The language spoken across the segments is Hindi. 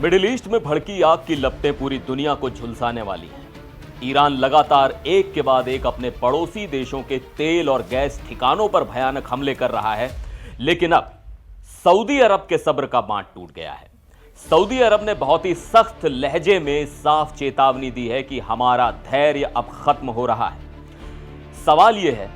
मिडिल ईस्ट में भड़की आग की लपटें पूरी दुनिया को झुलसाने वाली हैं। ईरान लगातार एक के बाद एक अपने पड़ोसी देशों के तेल और गैस ठिकानों पर भयानक हमले कर रहा है, लेकिन अब सऊदी अरब के सब्र का बांध टूट गया है। सऊदी अरब ने बहुत ही सख्त लहजे में साफ चेतावनी दी है कि हमारा धैर्य अब खत्म हो रहा है। सवाल यह है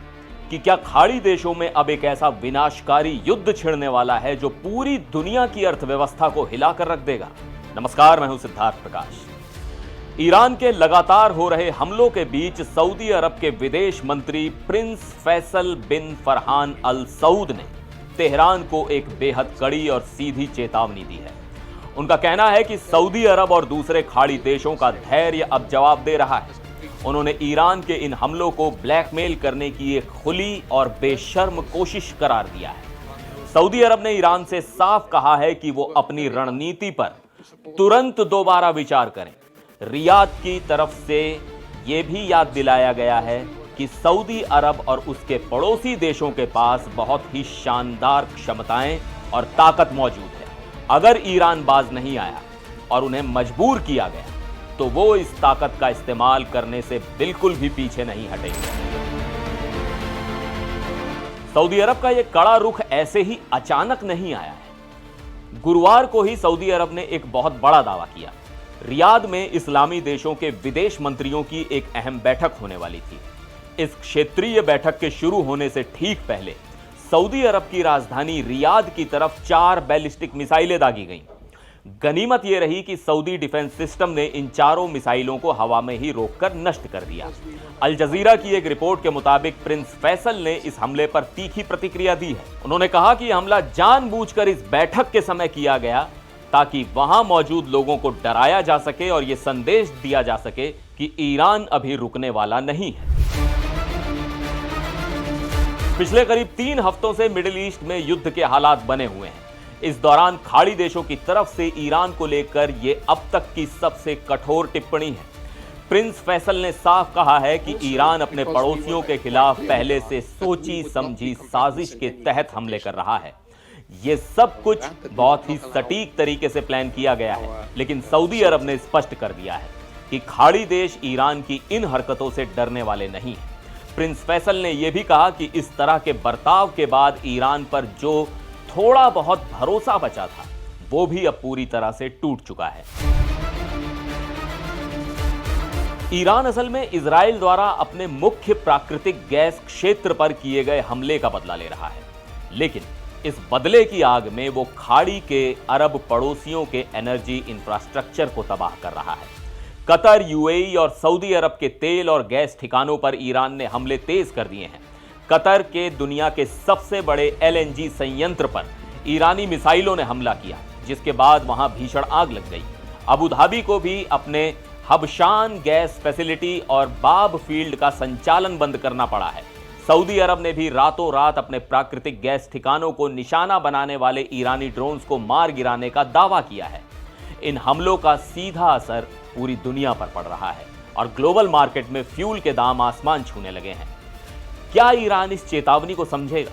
कि क्या खाड़ी देशों में अब एक ऐसा विनाशकारी युद्ध छिड़ने वाला है जो पूरी दुनिया की अर्थव्यवस्था को हिलाकर रख देगा। नमस्कार, मैं हूं सिद्धार्थ प्रकाश। ईरान के लगातार हो रहे हमलों के बीच सऊदी अरब के विदेश मंत्री प्रिंस फैसल बिन फरहान अल सऊद ने तेहरान को एक बेहद कड़ी और सीधी चेतावनी दी है। उनका कहना है कि सऊदी अरब और दूसरे खाड़ी देशों का धैर्य अब जवाब दे रहा है। उन्होंने ईरान के इन हमलों को ब्लैकमेल करने की एक खुली और बेशर्म कोशिश करार दिया है। सऊदी अरब ने ईरान से साफ कहा है कि वो अपनी रणनीति पर तुरंत दोबारा विचार करें। रियाद की तरफ से यह भी याद दिलाया गया है कि सऊदी अरब और उसके पड़ोसी देशों के पास बहुत ही शानदार क्षमताएं और ताकत मौजूद है। अगर ईरान बाज नहीं आया और उन्हें मजबूर किया गया तो वो इस ताकत का इस्तेमाल करने से बिल्कुल भी पीछे नहीं हटेंगे। सऊदी अरब का यह कड़ा रुख ऐसे ही अचानक नहीं आया है। गुरुवार को ही सऊदी अरब ने एक बहुत बड़ा दावा किया। रियाद में इस्लामी देशों के विदेश मंत्रियों की एक अहम बैठक होने वाली थी। इस क्षेत्रीय बैठक के शुरू होने से ठीक पहले सऊदी अरब की राजधानी रियाद की तरफ 4 बैलिस्टिक मिसाइलें दागी गईं। गनीमत यह रही कि सऊदी डिफेंस सिस्टम ने इन चारों मिसाइलों को हवा में ही रोककर नष्ट कर दिया। अल जजीरा की एक रिपोर्ट के मुताबिक प्रिंस फैसल ने इस हमले पर तीखी प्रतिक्रिया दी है। उन्होंने कहा कि हमला जानबूझकर इस बैठक के समय किया गया ताकि वहां मौजूद लोगों को डराया जा सके और यह संदेश दिया जा सके कि ईरान अभी रुकने वाला नहीं है। पिछले करीब 3 हफ्तों से मिडिल ईस्ट में युद्ध के हालात बने हुए हैं। इस दौरान खाड़ी देशों की तरफ से ईरान को लेकर यह अब तक की सबसे कठोर टिप्पणी है। प्रिंस फैसल ने साफ कहा है कि ईरान अपने पड़ोसियों के खिलाफ पहले से सोची समझी साजिश के तहत हमले कर रहा है। यह सब कुछ बहुत ही सटीक तरीके से प्लान किया गया है, लेकिन सऊदी अरब ने स्पष्ट कर दिया है कि खाड़ी देश ईरान की इन हरकतों से डरने वाले नहीं हैं। प्रिंस फैसल ने यह भी कहा कि इस तरह के बर्ताव के बाद ईरान पर जो थोड़ा बहुत भरोसा बचा था वो भी अब पूरी तरह से टूट चुका है। ईरान असल में इजराइल द्वारा अपने मुख्य प्राकृतिक गैस क्षेत्र पर किए गए हमले का बदला ले रहा है, लेकिन इस बदले की आग में वो खाड़ी के अरब पड़ोसियों के एनर्जी इंफ्रास्ट्रक्चर को तबाह कर रहा है। कतर, यूएई और सऊदी अरब के तेल और गैस ठिकानों पर ईरान ने हमले तेज कर दिए हैं। कतर के दुनिया के सबसे बड़े एलएनजी संयंत्र पर ईरानी मिसाइलों ने हमला किया, जिसके बाद वहां भीषण आग लग गई। अबू धाबी को भी अपने हबशान गैस फैसिलिटी और बाब फील्ड का संचालन बंद करना पड़ा है। सऊदी अरब ने भी रातों रात अपने प्राकृतिक गैस ठिकानों को निशाना बनाने वाले ईरानी ड्रोन्स को मार गिराने का दावा किया है। इन हमलों का सीधा असर पूरी दुनिया पर पड़ रहा है और ग्लोबल मार्केट में फ्यूल के दाम आसमान छूने लगे हैं। क्या ईरान इस चेतावनी को समझेगा?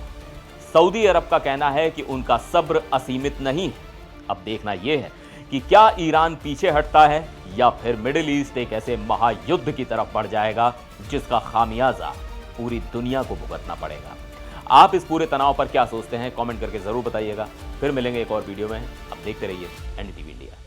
सऊदी अरब का कहना है कि उनका सब्र असीमित नहीं है। अब देखना यह है कि क्या ईरान पीछे हटता है या फिर मिडिल ईस्ट एक ऐसे महायुद्ध की तरफ बढ़ जाएगा जिसका खामियाजा पूरी दुनिया को भुगतना पड़ेगा। आप इस पूरे तनाव पर क्या सोचते हैं? कमेंट करके जरूर बताइएगा। फिर मिलेंगे एक और वीडियो में। अब देखते रहिए एनडीटीवी इंडिया।